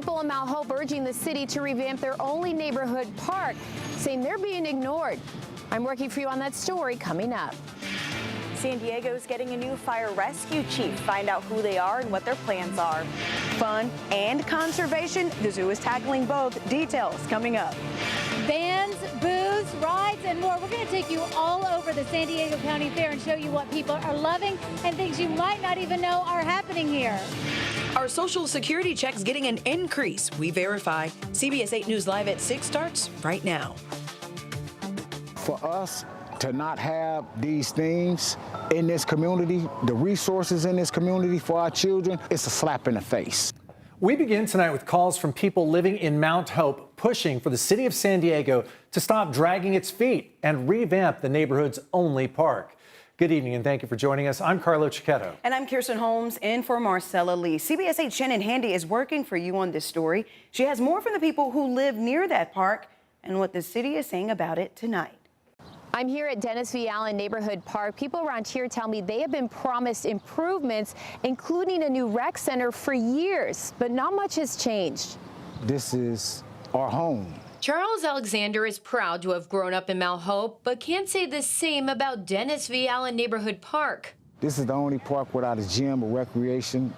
people in Mount Hope urging the city to revamp their only neighborhood park, saying they're being ignored. I'm working for you on that story coming up. San Diego's getting a new fire rescue chief. Find out who they are and what their plans are. Fun and conservation, the zoo is tackling both. Details coming up. Bands, booths, rides, and more. We're going to take you all over the San Diego County Fair and show you what people are loving and things you might not even know are happening here. Our Social Security check's getting an increase. We verify. CBS 8 News Live at 6 starts right now. For us to not have these things in this community, the resources in this community for our children, it's a slap in the face. We begin tonight with calls from people living in Mount Hope pushing for the city of San Diego to stop dragging its feet and revamp the neighborhood's only park. Good evening and thank you for joining us. I'm Carlo Cicchetto. And I'm Kirsten Holmes in for Marcella Lee. CBS 8 Shannon Handy is working for you on this story. She has more from the people who live near that park and what the city is saying about it tonight. I'm here at Dennis V. Allen Neighborhood Park. People around here tell me they have been promised improvements, including a new rec center for years, but not much has changed. This is our home. Charles Alexander is proud to have grown up in Mount Hope, but can't say the same about Dennis V. Allen Neighborhood Park. This is the only park without a gym or recreation.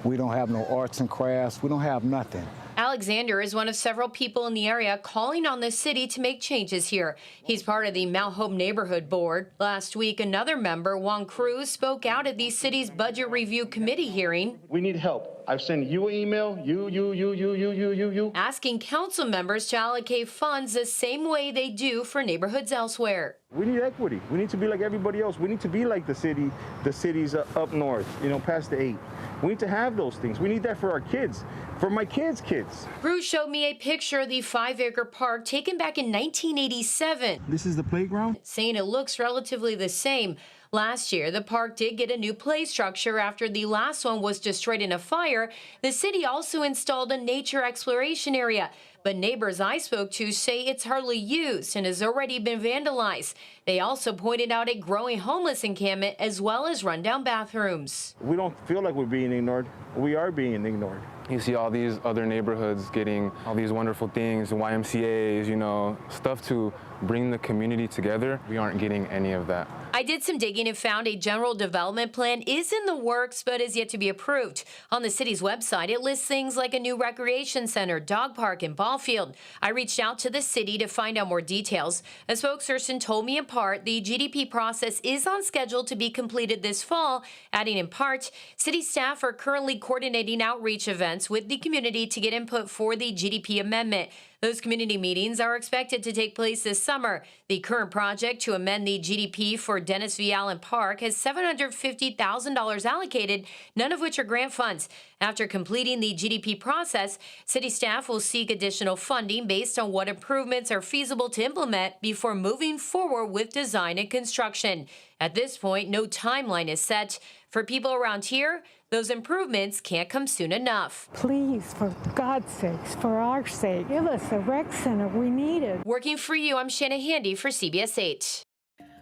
We don't have no arts and crafts. We don't have nothing. Alexander is one of several people in the area calling on the city to make changes here. He's part of the Mount Hope Neighborhood Board. Last week, another member, Juan Cruz, spoke out at the city's Budget Review Committee hearing. We need help. I've sent you an email, you. Asking council members to allocate funds the same way they do for neighborhoods elsewhere. We need equity. We need to be like everybody else. We need to be like the cities up north, past the 8. We need to have those things. We need that for our kids, for my kids' kids. Cruz showed me a picture of the 5-acre park taken back in 1987. This is the playground? Saying it looks relatively the same. Last year, the park did get a new play structure after the last one was destroyed in a fire. The city also installed a nature exploration area. But neighbors I spoke to say it's hardly used and has already been vandalized. They also pointed out a growing homeless encampment as well as rundown bathrooms. We don't feel like we're being ignored. We are being ignored. You see all these other neighborhoods getting all these wonderful things, YMCAs, stuff to bring the community together. We aren't getting any of that. I did some digging and found a general development plan is in the works but is yet to be approved. On the city's website, it lists things like a new recreation center, dog park, and ball field. I reached out to the city to find out more details. A spokesperson told me in part the GDP process is on schedule to be completed this fall, adding in part, city staff are currently coordinating outreach events with the community to get input for the GDP amendment. Those community meetings are expected to take place this summer. The current project to amend the GDP for Dennis V. Allen Park has $750,000 allocated, none of which are grant funds. After completing the GDP process, city staff will seek additional funding based on what improvements are feasible to implement before moving forward with design and construction. At this point, no timeline is set. For people around here, those improvements can't come soon enough. Please, for God's sakes, for our sake, give us a rec center. We need it. Working for you, I'm Shannon Handy for CBS 8.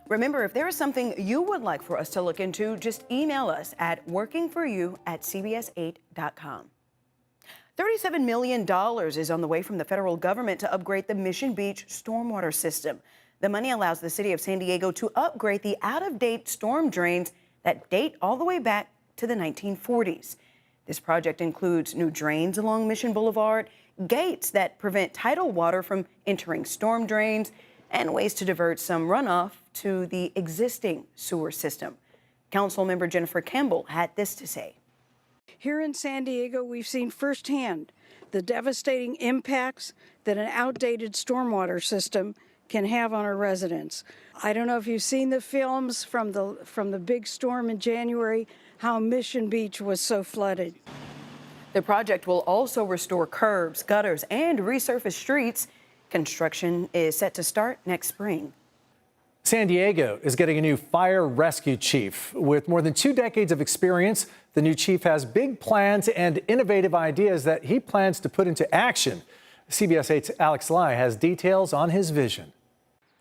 Remember, if there is something you would like for us to look into, just email us at workingforyou@cbs8.com. $37 million is on the way from the federal government to upgrade the Mission Beach stormwater system. The money allows the city of San Diego to upgrade the out-of-date storm drains that date all the way back to the 1940s. This project includes new drains along Mission Boulevard, gates that prevent tidal water from entering storm drains, and ways to divert some runoff to the existing sewer system. Councilmember Jennifer Campbell had this to say. Here in San Diego, we've seen firsthand the devastating impacts that an outdated stormwater system can have on our residents. I don't know if you've seen the films from the big storm in January, how Mission Beach was so flooded. The project will also restore curbs, gutters, and resurface streets. Construction is set to start next spring. San Diego is getting a new fire rescue chief. With more than 2 decades of experience, the new chief has big plans and innovative ideas that he plans to put into action. CBS 8's Alex Lai has details on his vision.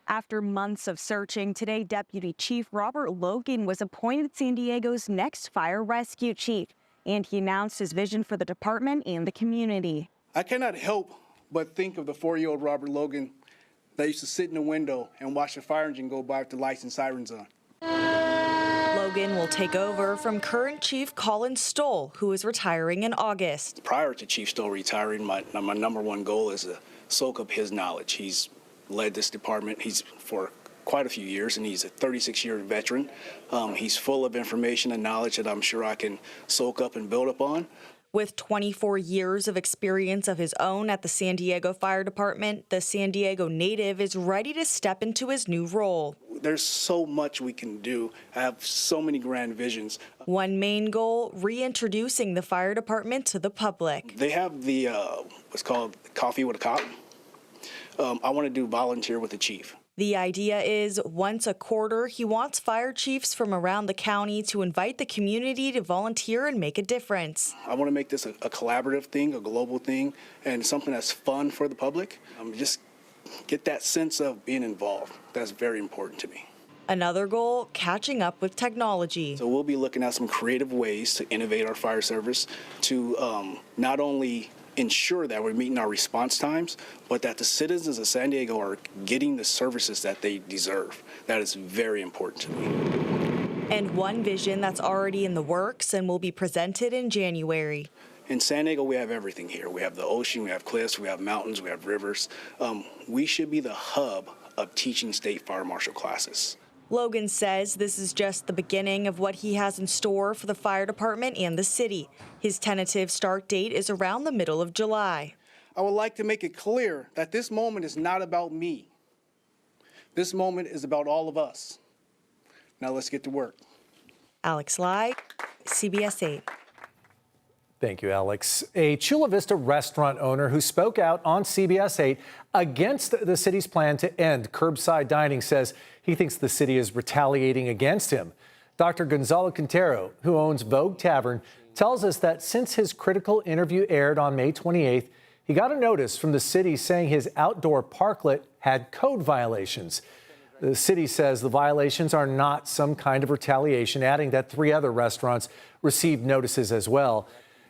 After months of searching, today Deputy Chief Robert Logan was appointed San Diego's next fire rescue chief. and he announced his vision for the department and the community. I cannot help but think of the 4-year-old Robert Logan that used to sit in the window and watch the fire engine go by with the lights and sirens on. Logan will take over from current Chief Colin Stoll, who is retiring in August. Prior to Chief Stoll retiring, my number one goal is to soak up his knowledge. He's led this department for quite a few years, and he's a 36-year veteran. He's full of information and knowledge that I'm sure I can soak up and build upon. With 24 years of experience of his own at the San Diego Fire Department, the San Diego native is ready to step into his new role. There's so much we can do. I have so many grand visions. One main goal, reintroducing the fire department to the public. They have the what's called Coffee with a Cop. I want to do volunteer with the chief. The idea is once a quarter, he wants fire chiefs from around the county to invite the community to volunteer and make a difference. I want to make this a collaborative thing, a global thing, and something that's fun for the public. Just get that sense of being involved. That's very important to me. Another goal, catching up with technology. So we'll be looking at some creative ways to innovate our fire service to not only ensure that we're meeting our response times, but that the citizens of San Diego are getting the services that they deserve. That is very important to me. And one vision that's already in the works and will be presented in January. In San Diego, we have everything here. We have the ocean, we have cliffs, we have mountains, we have rivers. We should be the hub of teaching state fire marshal classes. Logan says this is just the beginning of what he has in store for the fire department and the city. His tentative start date is around the middle of July. I would like to make it clear that this moment is not about me. This moment is about all of us. Now let's get to work. Alex Lai, CBS 8. Thank you, Alex. A Chula Vista restaurant owner who spoke out on CBS 8 against the city's plan to end curbside dining says he thinks the city is retaliating against him. Dr. Gonzalo Quintero, who owns Vogue Tavern, tells us that since his critical interview aired on May 28th, he got a notice from the city saying his outdoor parklet had code violations. The city says the violations are not some kind of retaliation, adding that 3 other restaurants received notices as well.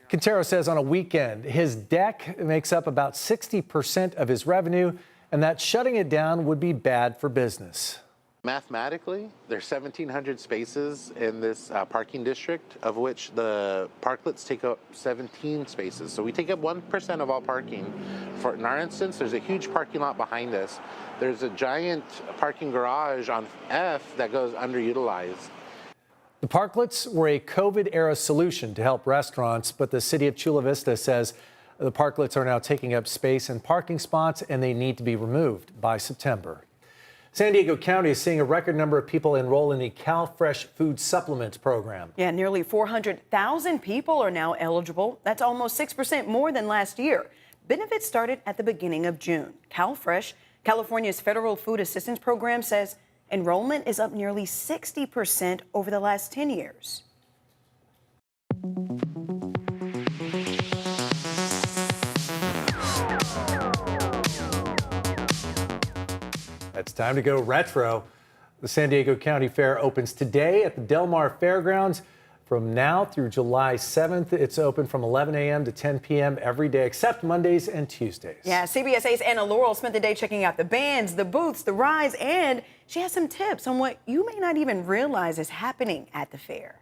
Quintero says on a weekend, his deck makes up about 60% of his revenue, and that shutting it down would be bad for business. Mathematically, there's 1,700 spaces in this parking district, of which the parklets take up 17 spaces. So we take up 1% of all parking. In our instance, there's a huge parking lot behind us. There's a giant parking garage on F that goes underutilized. The parklets were a COVID-era solution to help restaurants, but the city of Chula Vista says the parklets are now taking up space and parking spots, and they need to be removed by September. San Diego County is seeing a record number of people enroll in the CalFresh food supplements program. Yeah, nearly 400,000 people are now eligible. That's almost 6% more than last year. Benefits started at the beginning of June. CalFresh, California's federal food assistance program, says enrollment is up nearly 60% over the last 10 years. It's time to go retro. The San Diego County Fair opens today at the Del Mar Fairgrounds. From now through July 7th, it's open from 11 a.m. to 10 p.m. every day, except Mondays and Tuesdays. Yeah, CBS 8's Anna Laurel spent the day checking out the bands, the booths, the rides, and she has some tips on what you may not even realize is happening at the fair.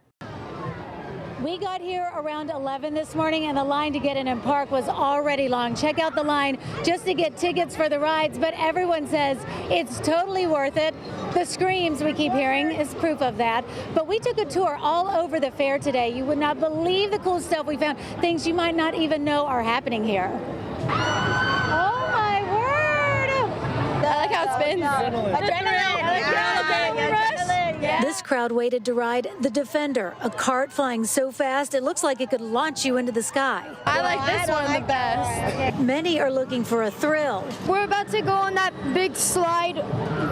We got here around 11 this morning, and the line to get in park was already long. Check out the line just to get tickets for the rides, but everyone says it's totally worth it. The screams we keep hearing is proof of that. But we took a tour all over the fair today. You would not believe the cool stuff we found, things you might not even know are happening here. Oh my word! I like how it spins. Adrenaline. This crowd waited to ride the Defender, a cart flying so fast it looks like it could launch you into the sky. I like this one the best. Many are looking for a thrill. We're about to go on that big slide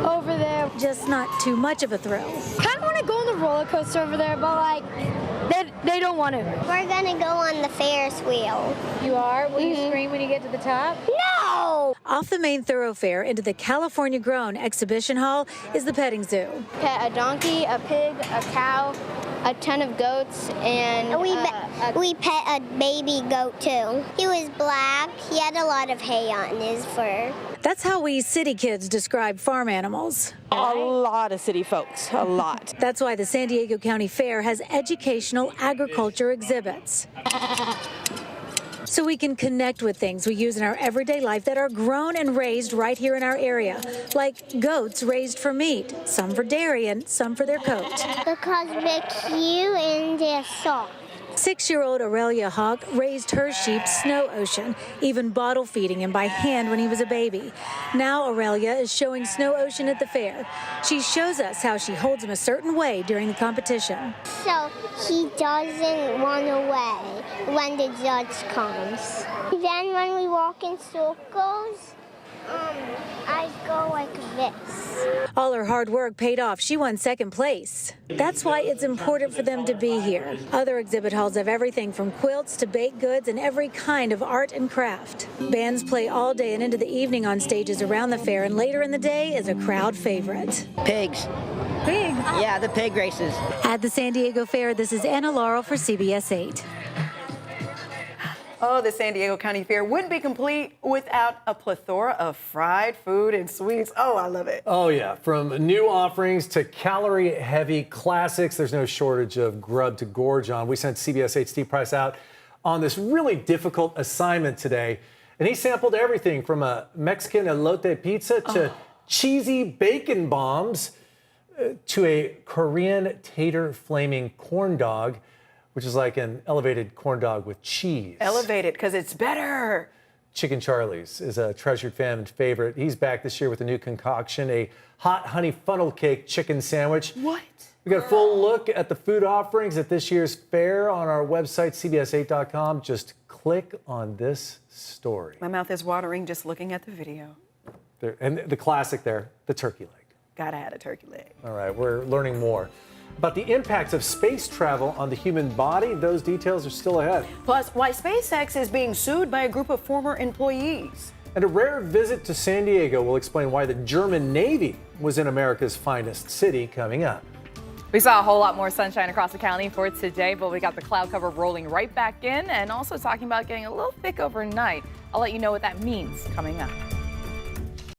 over there. Just not too much of a thrill. Kind of want to go on the roller coaster over there, but like they don't want to. We're gonna go on the Ferris wheel. You are? Will you scream when you get to the top? No! Off the main thoroughfare into the California Grown Exhibition Hall is the petting zoo. Pet a donkey, a pig, a cow, a ton of goats and we pet a baby goat too. He was black. He had a lot of hay on his fur. That's how we city kids describe farm animals. A lot of city folks, a lot. That's why the San Diego County Fair has educational agriculture exhibits. So we can connect with things we use in our everyday life that are grown and raised right here in our area, like goats raised for meat, some for dairy and some for their coat. Because they're cute and they're soft. 6-year-old Aurelia Hawk raised her sheep Snow Ocean, even bottle feeding him by hand when he was a baby. Now Aurelia is showing Snow Ocean at the fair. She shows us how she holds him a certain way during the competition. So he doesn't run away when the judge comes. Then when we walk in circles, I go like this. All her hard work paid off. She won second place. That's why it's important for them to be here. Other exhibit halls have everything from quilts to baked goods and every kind of art and craft. Bands play all day and into the evening on stages around the fair, and later in the day is a crowd favorite. Pigs. Pigs? Yeah, the pig races. At the San Diego Fair, this is Anna Laurel for CBS 8. Oh, the San Diego County Fair wouldn't be complete without a plethora of fried food and sweets. Oh, I love it. Oh, yeah. From new offerings to calorie-heavy classics, there's no shortage of grub to gorge on. We sent CBS 8's Steve Price out on this really difficult assignment today, and he sampled everything from a Mexican elote pizza to cheesy bacon bombs to a Korean tater flaming corn dog, which is like an elevated corn dog with cheese. Elevated, because it's better. Chicken Charlie's is a treasured family favorite. He's back this year with a new concoction, a hot honey funnel cake chicken sandwich. What? We got a full look at the food offerings at this year's fair on our website, cbs8.com. Just click on this story. My mouth is watering just looking at the video. There, and the classic there, the turkey leg. Gotta have a turkey leg. All right, we're learning more about the impacts of space travel on the human body. Those details are still ahead. Plus, why SpaceX is being sued by a group of former employees. And a rare visit to San Diego will explain why the German Navy was in America's finest city coming up. We saw a whole lot more sunshine across the county for today, but we got the cloud cover rolling right back in and also talking about getting a little thick overnight. I'll let you know what that means coming up.